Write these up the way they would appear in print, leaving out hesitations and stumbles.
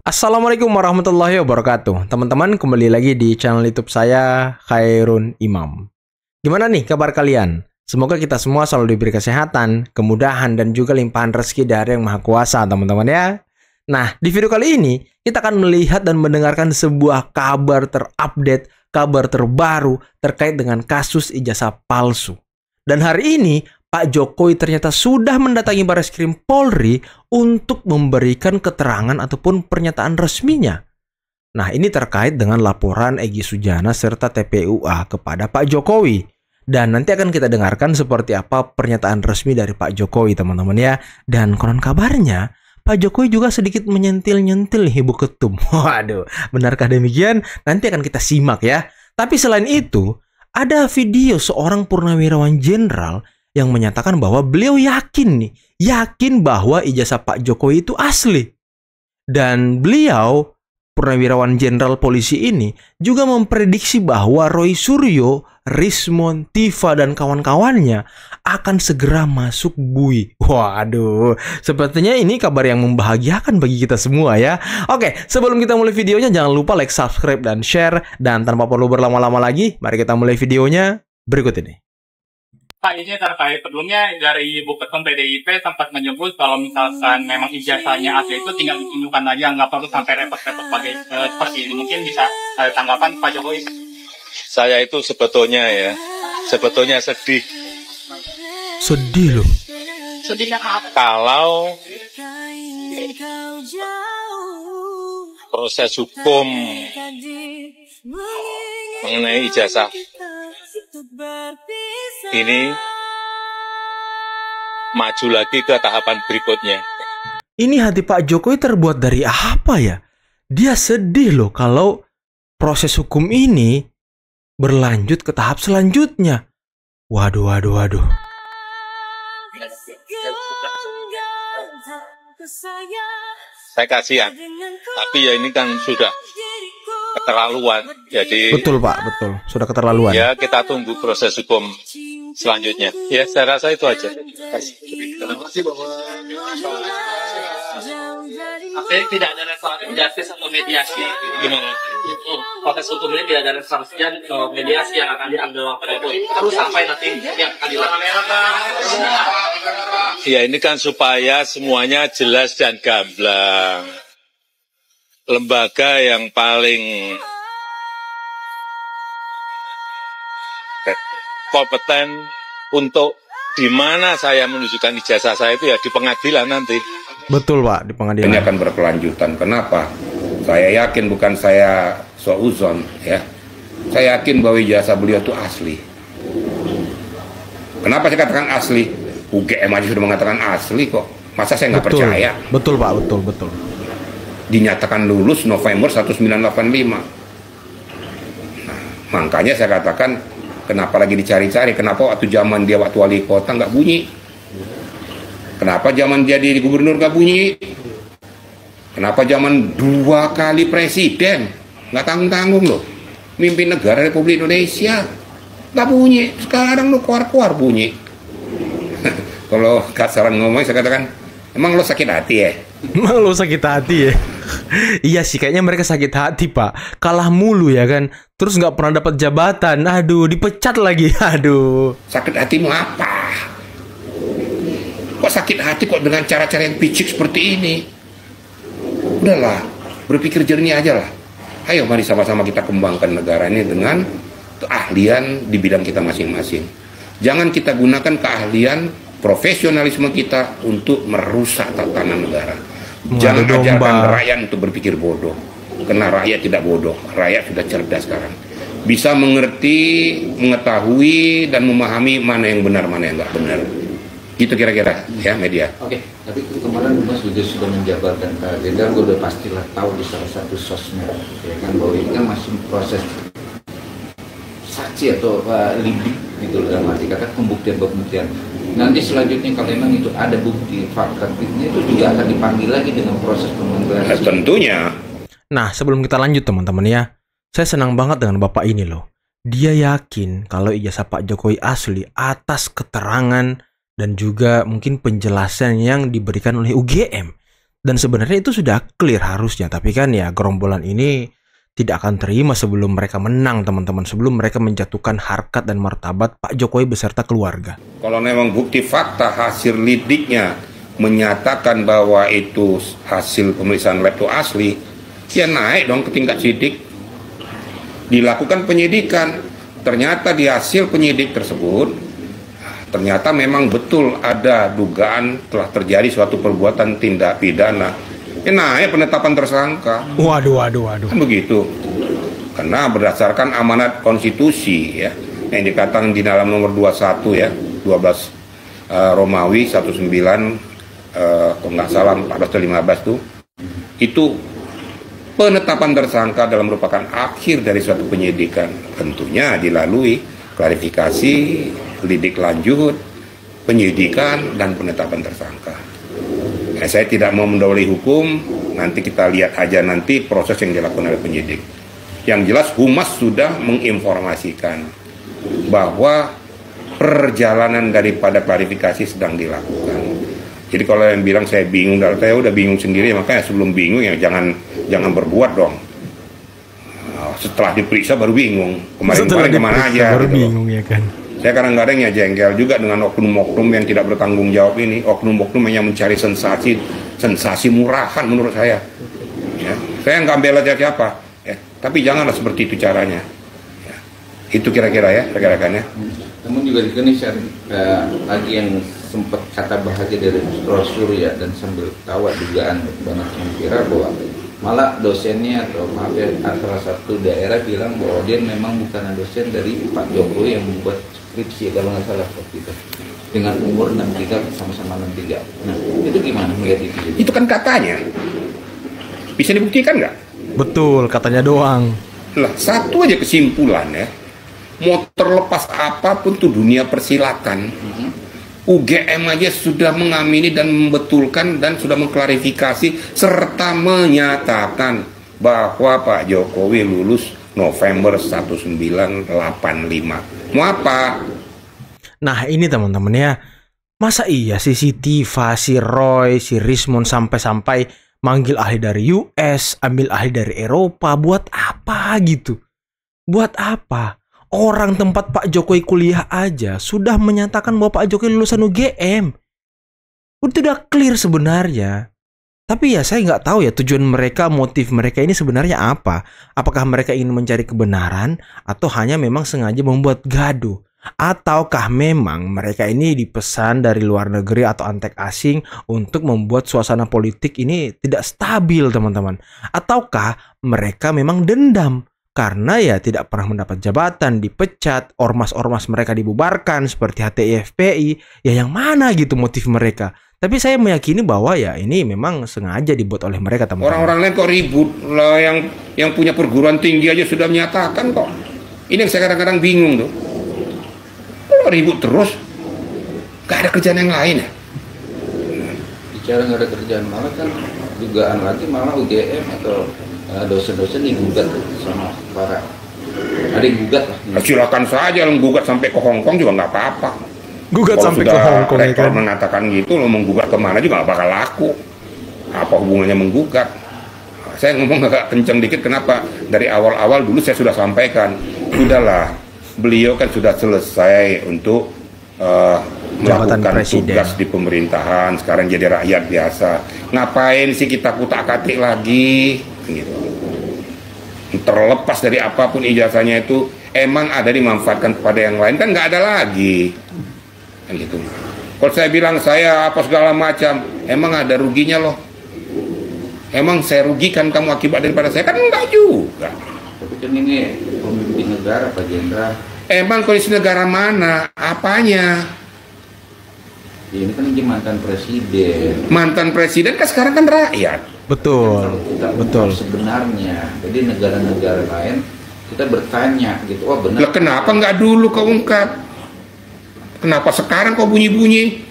Assalamualaikum warahmatullahi wabarakatuh. Teman-teman, kembali lagi di channel YouTube saya, Khairun Imam. Gimana nih kabar kalian? Semoga kita semua selalu diberi kesehatan, kemudahan, dan juga limpahan rezeki dari Yang Maha Kuasa, teman-teman ya. Nah, di video kali ini, kita akan melihat dan mendengarkan sebuah kabar terupdate, kabar terbaru terkait dengan kasus ijazah palsu. Dan hari ini, Pak Jokowi ternyata sudah mendatangi Bareskrim Polri untuk memberikan keterangan ataupun pernyataan resminya. Nah, ini terkait dengan laporan Egy Sujana serta TPUA kepada Pak Jokowi. Dan nanti akan kita dengarkan seperti apa pernyataan resmi dari Pak Jokowi, teman-teman ya. Dan konon kabarnya, Pak Jokowi juga sedikit menyentil-nyentil Ibu Ketum. Waduh, benarkah demikian? Nanti akan kita simak ya. Tapi selain itu, ada video seorang purnawirawan jenderal yang menyatakan bahwa beliau yakin bahwa ijazah Pak Jokowi itu asli. Dan beliau, purnawirawan jenderal polisi ini, juga memprediksi bahwa Roy Suryo, Rismon, Tifa, dan kawan-kawannya akan segera masuk BUI. Waduh, sepertinya ini kabar yang membahagiakan bagi kita semua ya. Oke, sebelum kita mulai videonya, jangan lupa like, subscribe, dan share. Dan tanpa perlu berlama-lama lagi, mari kita mulai videonya berikut ini. Pak, ini terkait sebelumnya dari Ibu Ketum PDIP sempat menyebut kalau misalkan memang ijazahnya asli itu tinggal ditunjukkan aja, nggak perlu sampai repot-repot seperti ini. Mungkin bisa tanggapan Pak Jokowi? Saya itu sebetulnya sedih. Sedih loh. Sedihnya apa? Kalau proses hukum mengenai ijazah ini maju lagi ke tahapan berikutnya. Ini hati Pak Jokowi terbuat dari apa ya? Dia sedih loh kalau proses hukum ini berlanjut ke tahap selanjutnya. Waduh. Saya kasihan, tapi ya ini kan sudah keterlaluan. Jadi betul Pak, betul. Sudah keterlaluan. Ya, kita tunggu proses hukum selanjutnya. Ya, saya rasa itu aja. Terima kasih Bapak. Tapi tidak ada resolusi justice atau mediasi. Gimana? Proses hukum ini tidak ada resolusi atau mediasi yang akan diambil oleh Jokowi. Terus sampai nanti yang akan dilakukan. Ya, ini kan supaya semuanya jelas dan gamblang. Lembaga yang paling kompeten untuk di mana saya menunjukkan ijazah saya itu ya di pengadilan nanti. Betul Pak, di pengadilan. Ini akan berkelanjutan. Kenapa? Saya yakin, bukan saya suuzon ya. Saya yakin bahwa ijazah beliau itu asli. Kenapa saya katakan asli? UGM aja sudah mengatakan asli kok. Masa saya nggak percaya? Betul Pak, betul. Dinyatakan lulus November 1985. Nah, makanya saya katakan, kenapa lagi dicari-cari? Kenapa waktu zaman dia waktu wali kota nggak bunyi? Kenapa zaman dia jadi gubernur nggak bunyi? Kenapa zaman 2 kali presiden nggak tanggung-tanggung loh? Mimpin negara Republik Indonesia nggak bunyi. Sekarang lo keluar-keluar bunyi. Kalau kasaran ngomong saya katakan, emang lo sakit hati ya? Emang lo sakit hati ya? Iya sih, kayaknya mereka sakit hati Pak. Kalah mulu ya kan. Terus nggak pernah dapat jabatan. Aduh, dipecat lagi. Aduh. Sakit hatimu apa? Kok sakit hati kok dengan cara-cara yang picik seperti ini? Udahlah, berpikir jernih aja lah. Ayo mari sama-sama kita kembangkan negara ini dengan keahlian di bidang kita masing-masing. Jangan kita gunakan keahlian profesionalisme kita untuk merusak tatanan negara. Jangan ajarkan rakyat untuk berpikir bodoh, karena rakyat tidak bodoh, rakyat sudah cerdas sekarang. Bisa mengerti, mengetahui, dan memahami mana yang benar, mana yang nggak benar. Gitu kira-kira ya media. Oke, tapi kemarin Mas juga sudah menjabarkan Jenderal, gue udah pastilah tahu di salah satu sosmed ya kan, bahwa ini kan masih proses saksi atau lidik gitu dalam arti kata pembuktian. Nanti selanjutnya kalau memang itu ada bukti fakta itu juga akan dipanggil lagi dengan proses pemanggilan. Tentunya. Nah, sebelum kita lanjut teman-teman ya, saya senang banget dengan Bapak ini loh. Dia yakin kalau ijazah Pak Jokowi asli atas keterangan dan juga mungkin penjelasan yang diberikan oleh UGM. Dan sebenarnya itu sudah clear harusnya, tapi kan ya gerombolan ini tidak akan terima sebelum mereka menang teman-teman, sebelum mereka menjatuhkan harkat dan martabat Pak Jokowi beserta keluarga. Kalau memang bukti fakta hasil lidiknya menyatakan bahwa itu hasil pemeriksaan lab itu asli, ya naik dong ke tingkat sidik. Dilakukan penyidikan, ternyata di hasil penyidik tersebut, ternyata memang betul ada dugaan telah terjadi suatu perbuatan tindak pidana. Ya naik penetapan tersangka. Waduh. Kan begitu. Karena berdasarkan amanat konstitusi ya, yang dikatakan di dalam nomor 21 ya, 12 Romawi 19 kalau nggak salah 14 atau 15 tuh, itu penetapan tersangka dalam merupakan akhir dari suatu penyidikan. Tentunya dilalui klarifikasi, lidik lanjut, penyidikan, dan penetapan tersangka. Saya tidak mau mendahului hukum, nanti kita lihat aja nanti proses yang dilakukan oleh penyidik. Yang jelas Humas sudah menginformasikan bahwa perjalanan daripada klarifikasi sedang dilakukan. Jadi kalau yang bilang saya bingung, saya udah bingung sendiri, makanya sebelum bingung ya jangan berbuat dong. Setelah diperiksa baru bingung. Kemarin kemana aja? Baru gitu bingung ya kan. Saya kadang-kadang ya jengkel juga dengan oknum-oknum yang tidak bertanggung jawab ini, oknum-oknum yang mencari sensasi murahan menurut saya. Ya, saya nggak bela siapa, ya, tapi janganlah seperti itu caranya. Ya, itu kira-kira ya, rekan-rekan ya. Namun juga di sini lagi yang sempat kata bahagia dari Surya dan sambil tawa dugaan banyak yang kira bahwa malah dosennya atau maaf ya salah satu daerah bilang bahwa dia memang bukan dosen dari Pak Jokowi yang membuat skripsi kalau nggak salah seperti itu dengan umur 63 sama-sama 63. Nah itu gimana melihat itu? Itu kan katanya, bisa dibuktikan nggak? Betul, katanya doang. Lah satu aja kesimpulan ya, mau terlepas apapun tuh dunia persilatan. UGM aja sudah mengamini dan membetulkan dan sudah mengklarifikasi serta menyatakan bahwa Pak Jokowi lulus November 1985. Mau apa? Nah ini teman-teman ya, masa iya si Tiva, si Roy, si Rismond sampai-sampai manggil ahli dari US, ambil ahli dari Eropa, buat apa gitu? Buat apa? Orang tempat Pak Jokowi kuliah aja sudah menyatakan bahwa Pak Jokowi lulusan UGM. Udah clear sebenarnya. Tapi ya saya nggak tahu ya tujuan mereka, motif mereka ini sebenarnya apa. Apakah mereka ingin mencari kebenaran atau hanya memang sengaja membuat gaduh? Ataukah memang mereka ini dipesan dari luar negeri atau antek asing untuk membuat suasana politik ini tidak stabil teman-teman? Ataukah mereka memang dendam? Karena ya tidak pernah mendapat jabatan, dipecat, ormas-ormas mereka dibubarkan seperti HTI FPI, ya yang mana gitu motif mereka. Tapi saya meyakini bahwa ya ini memang sengaja dibuat oleh mereka teman-teman. Orang-orang lain kok ribut lah, yang punya perguruan tinggi aja sudah menyatakan kok. Ini yang saya kadang-kadang bingung tuh. Kalau ribut terus, gak ada kerjaan yang lain ya? Bicara nggak ada kerjaan malah kan dugaan lagi malah UGM atau dosen-dosen digugat sama para ada yang gugat lah. Silakan saja menggugat sampai ke Hong Kong juga nggak apa-apa. Gugat Kalau sampai ke Hong Kong ya rektor kan. mengatakan gitu, lo menggugat kemana juga nggak bakal laku. Apa hubungannya menggugat? Saya ngomong agak kenceng dikit, kenapa? Dari awal-awal dulu saya sudah sampaikan, sudahlah, beliau kan sudah selesai untuk melakukan tugas di pemerintahan, sekarang jadi rakyat biasa. Ngapain sih kita kutak-katik lagi? Gitu. Terlepas dari apapun ijazahnya itu, emang ada dimanfaatkan kepada yang lain kan nggak ada lagi. Gitu. Kalau saya bilang saya apa segala macam, emang ada ruginya loh. Emang saya rugikan kamu akibat daripada saya kan enggak juga. Tapi kan ini pemimpin negara Pak Jenderal. Emang kondisi negara mana? Apanya? Ini kan dia mantan presiden. Mantan presiden kan sekarang kan rakyat. Betul, Kalau kita betul. Sebenarnya, jadi negara-negara lain kita bertanya gitu, oh benar. Lah kenapa nggak dulu kau ungkap? Kenapa sekarang kau bunyi-bunyi?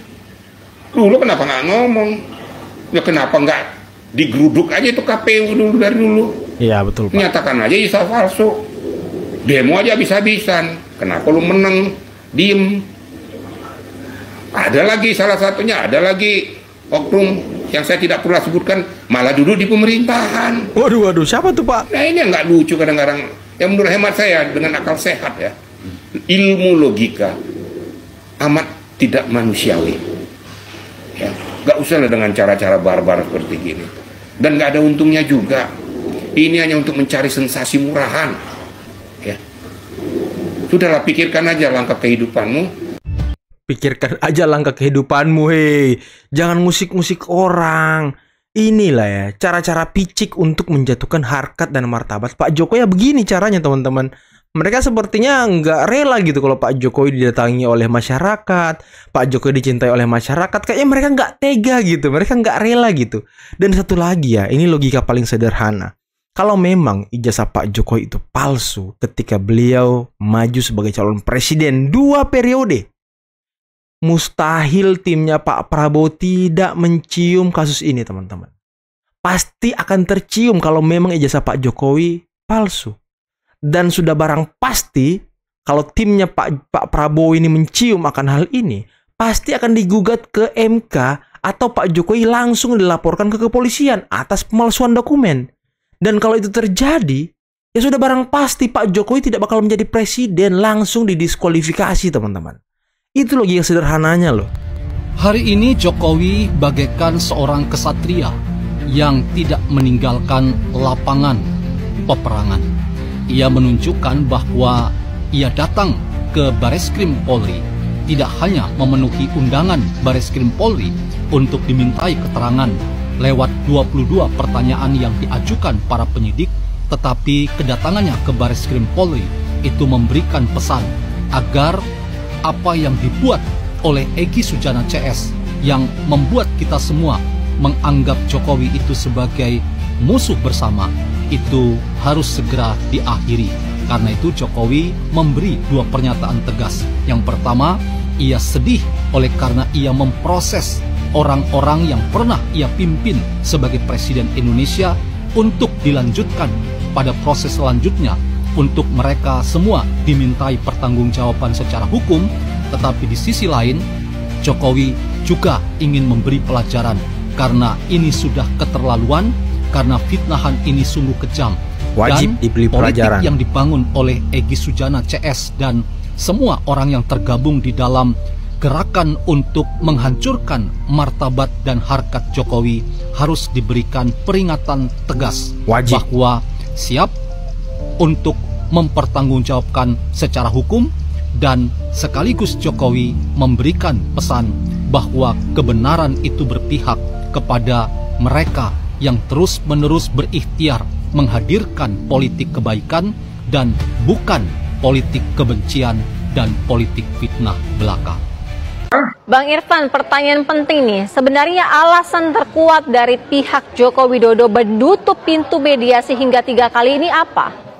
Dulu kenapa nggak ngomong? Ya kenapa nggak digeruduk aja itu KPU dulu dari dulu? Iya betul Pak. Nyatakan aja isa palsu. Demo aja habis-habisan. Kenapa lu menang? Diem. Ada lagi salah satunya, ada lagi oknum Yang saya tidak pernah sebutkan malah duduk di pemerintahan. Waduh, siapa tuh Pak? Nah ini yang nggak lucu kadang-kadang. Yang menurut hemat saya dengan akal sehat ya, ilmu logika amat tidak manusiawi. Ya, nggak usah lah dengan cara-cara barbar seperti gini. Dan nggak ada untungnya juga. Ini hanya untuk mencari sensasi murahan. Ya, sudahlah, pikirkan aja langkah kehidupanmu. Pikirkan aja langkah kehidupanmu, hei. Jangan musik-musik orang. Inilah ya, cara-cara picik untuk menjatuhkan harkat dan martabat Pak Jokowi. Ya begini caranya, teman-teman. Mereka sepertinya nggak rela gitu kalau Pak Jokowi didatangi oleh masyarakat, Pak Jokowi dicintai oleh masyarakat. Kayaknya mereka nggak tega gitu, mereka nggak rela gitu. Dan satu lagi ya, ini logika paling sederhana. Kalau memang ijazah Pak Jokowi itu palsu ketika beliau maju sebagai calon presiden 2 periode, mustahil timnya Pak Prabowo tidak mencium kasus ini, teman-teman. Pasti akan tercium kalau memang ijazah Pak Jokowi palsu. Dan sudah barang pasti kalau timnya Pak Prabowo ini mencium akan hal ini, pasti akan digugat ke MK atau Pak Jokowi langsung dilaporkan ke kepolisian atas pemalsuan dokumen. Dan kalau itu terjadi, ya sudah barang pasti Pak Jokowi tidak bakal menjadi presiden, langsung didiskualifikasi, teman-teman. Itu logika sederhananya loh. Hari ini Jokowi bagaikan seorang kesatria yang tidak meninggalkan lapangan peperangan. Ia menunjukkan bahwa ia datang ke Bareskrim Polri tidak hanya memenuhi undangan Bareskrim Polri untuk dimintai keterangan lewat 22 pertanyaan yang diajukan para penyidik, tetapi kedatangannya ke Bareskrim Polri itu memberikan pesan agar apa yang dibuat oleh Egy Sujana CS yang membuat kita semua menganggap Jokowi itu sebagai musuh bersama itu harus segera diakhiri. Karena itu Jokowi memberi 2 pernyataan tegas. Yang pertama, ia sedih oleh karena ia memproses orang-orang yang pernah ia pimpin sebagai presiden Indonesia untuk dilanjutkan pada proses selanjutnya, untuk mereka semua dimintai pertanggungjawaban secara hukum. Tetapi di sisi lain, Jokowi juga ingin memberi pelajaran karena ini sudah keterlaluan, karena fitnahan ini sungguh kejam. Wajib diberi pelajaran. Politik yang dibangun oleh Egy Sujana CS dan semua orang yang tergabung di dalam gerakan untuk menghancurkan martabat dan harkat Jokowi harus diberikan peringatan tegas. Wajib. Bahwa siap untuk mempertanggungjawabkan secara hukum, dan sekaligus Jokowi memberikan pesan bahwa kebenaran itu berpihak kepada mereka yang terus-menerus berikhtiar menghadirkan politik kebaikan dan bukan politik kebencian dan politik fitnah belaka. Bang Irfan, pertanyaan penting nih. Sebenarnya alasan terkuat dari pihak Joko Widodo menutup pintu mediasi hingga 3 kali ini apa?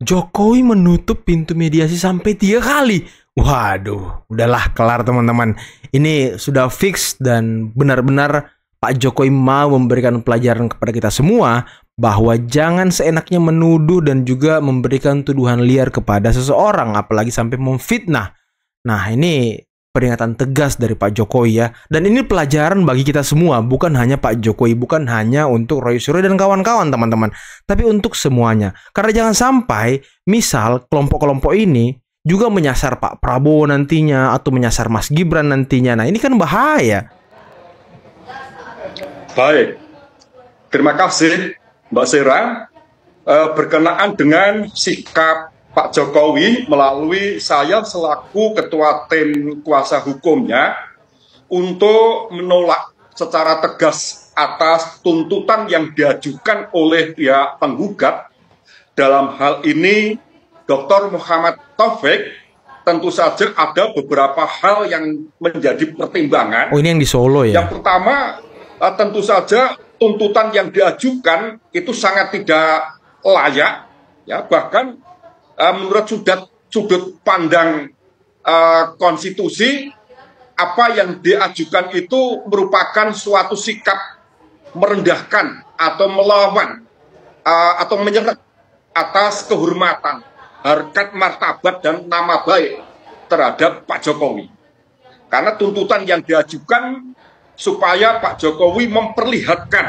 Jokowi menutup pintu mediasi sampai 3 kali. Waduh, udahlah kelar teman-teman. Ini sudah fix dan benar-benar Pak Jokowi mau memberikan pelajaran kepada kita semua bahwa jangan seenaknya menuduh dan juga memberikan tuduhan liar kepada seseorang, apalagi sampai memfitnah. Nah, ini peringatan tegas dari Pak Jokowi ya. Dan ini pelajaran bagi kita semua, bukan hanya Pak Jokowi, bukan hanya untuk Roy Suryo dan kawan-kawan teman-teman, tapi untuk semuanya. Karena jangan sampai misal kelompok-kelompok ini juga menyasar Pak Prabowo nantinya atau menyasar Mas Gibran nantinya. Nah, ini kan bahaya. Baik, terima kasih Mbak Sera. Berkenaan dengan sikap Pak Jokowi melalui saya selaku ketua tim kuasa hukumnya untuk menolak secara tegas atas tuntutan yang diajukan oleh pihak penggugat. Dalam hal ini Dr. Muhammad Taufik, tentu saja ada beberapa hal yang menjadi pertimbangan. Oh, ini yang di Solo ya? Yang pertama, tentu saja tuntutan yang diajukan itu sangat tidak layak, ya, bahkan menurut sudut pandang konstitusi, apa yang diajukan itu merupakan suatu sikap merendahkan atau melawan atau menyerang atas kehormatan, harkat martabat dan nama baik terhadap Pak Jokowi. Karena tuntutan yang diajukan supaya Pak Jokowi memperlihatkan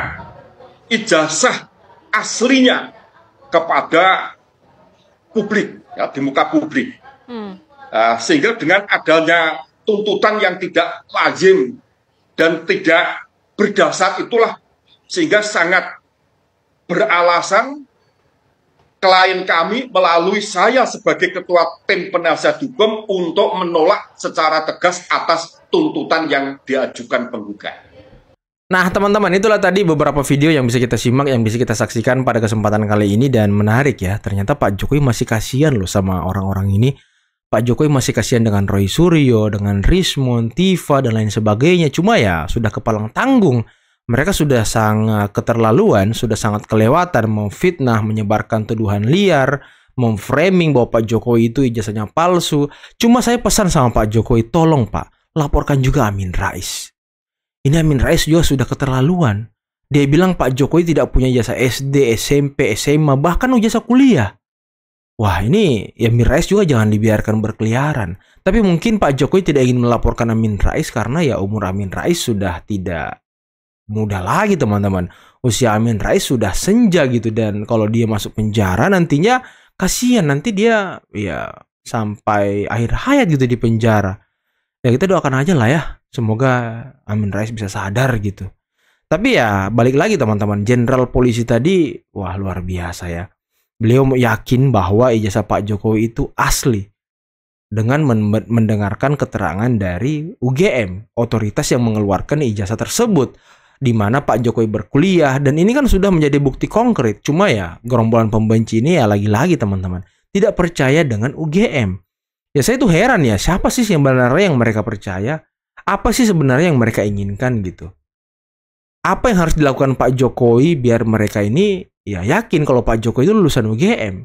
ijazah aslinya kepada publik, ya, di muka publik. Sehingga dengan adanya tuntutan yang tidak lazim dan tidak berdasar itulah sehingga sangat beralasan klien kami melalui saya sebagai ketua tim penasihat hukum untuk menolak secara tegas atas tuntutan yang diajukan penggugat. Nah teman-teman, itulah tadi beberapa video yang bisa kita simak, yang bisa kita saksikan pada kesempatan kali ini. Dan menarik ya, ternyata Pak Jokowi masih kasihan loh sama orang-orang ini. Pak Jokowi masih kasihan dengan Roy Suryo, dengan Rismond, Tifa, dan lain sebagainya. Cuma ya sudah kepalang tanggung. Mereka sudah sangat keterlaluan, sudah sangat kelewatan memfitnah, menyebarkan tuduhan liar, memframing bahwa Pak Jokowi itu ijazahnya palsu. Cuma saya pesan sama Pak Jokowi, tolong Pak, laporkan juga Amin Rais. Ini Amin Rais juga sudah keterlaluan. Dia bilang Pak Jokowi tidak punya ijazah SD, SMP, SMA, bahkan ijazah kuliah. Wah, ini ya Amin Rais juga jangan dibiarkan berkeliaran. Tapi mungkin Pak Jokowi tidak ingin melaporkan Amin Rais karena ya umur Amin Rais sudah tidak muda lagi teman-teman. Usia Amin Rais sudah senja gitu, dan kalau dia masuk penjara nantinya kasihan, nanti dia ya sampai akhir hayat gitu di penjara. Ya kita doakan aja lah ya, semoga Amin Rais bisa sadar gitu. Tapi ya balik lagi teman-teman, Jenderal Polisi tadi wah luar biasa ya. Beliau yakin bahwa ijazah Pak Jokowi itu asli dengan mendengarkan keterangan dari UGM, otoritas yang mengeluarkan ijazah tersebut, di mana Pak Jokowi berkuliah, dan ini kan sudah menjadi bukti konkret. Cuma ya gerombolan pembenci ini ya lagi-lagi teman-teman tidak percaya dengan UGM. Ya saya tuh heran ya, siapa sih sebenarnya yang mereka percaya? Apa sih sebenarnya yang mereka inginkan gitu? Apa yang harus dilakukan Pak Jokowi biar mereka ini ya yakin kalau Pak Jokowi itu lulusan UGM?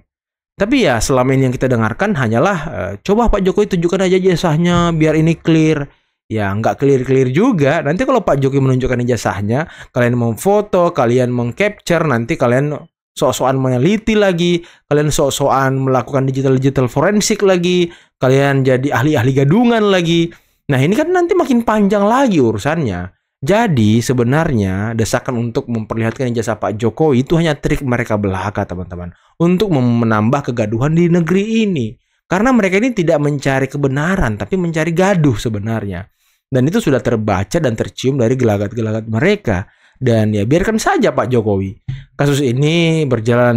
Tapi ya selama ini yang kita dengarkan hanyalah coba Pak Jokowi tunjukkan aja ijazahnya biar ini clear. Ya nggak clear-clear juga. Nanti kalau Pak Jokowi menunjukkan ijazahnya, kalian memfoto, kalian mengcapture, nanti kalian sok-sokan meneliti lagi, kalian sok-sokan melakukan digital forensik lagi, kalian jadi ahli-ahli gadungan lagi. Nah ini kan nanti makin panjang lagi urusannya. Jadi sebenarnya desakan untuk memperlihatkan ijazah Pak Jokowi itu hanya trik mereka belaka teman-teman, untuk menambah kegaduhan di negeri ini. Karena mereka ini tidak mencari kebenaran, tapi mencari gaduh sebenarnya. Dan itu sudah terbaca dan tercium dari gelagat-gelagat mereka. Dan ya biarkan saja Pak Jokowi. Kasus ini berjalan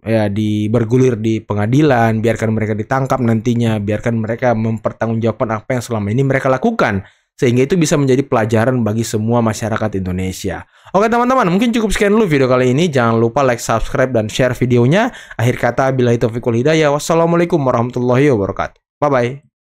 ya bergulir di pengadilan, biarkan mereka ditangkap nantinya, biarkan mereka mempertanggungjawabkan apa yang selama ini mereka lakukan. Sehingga itu bisa menjadi pelajaran bagi semua masyarakat Indonesia. Oke teman-teman, mungkin cukup sekian dulu video kali ini. Jangan lupa like, subscribe, dan share videonya. Akhir kata, billahi taufiq wal hidayah. Wassalamualaikum warahmatullahi wabarakatuh. Bye-bye.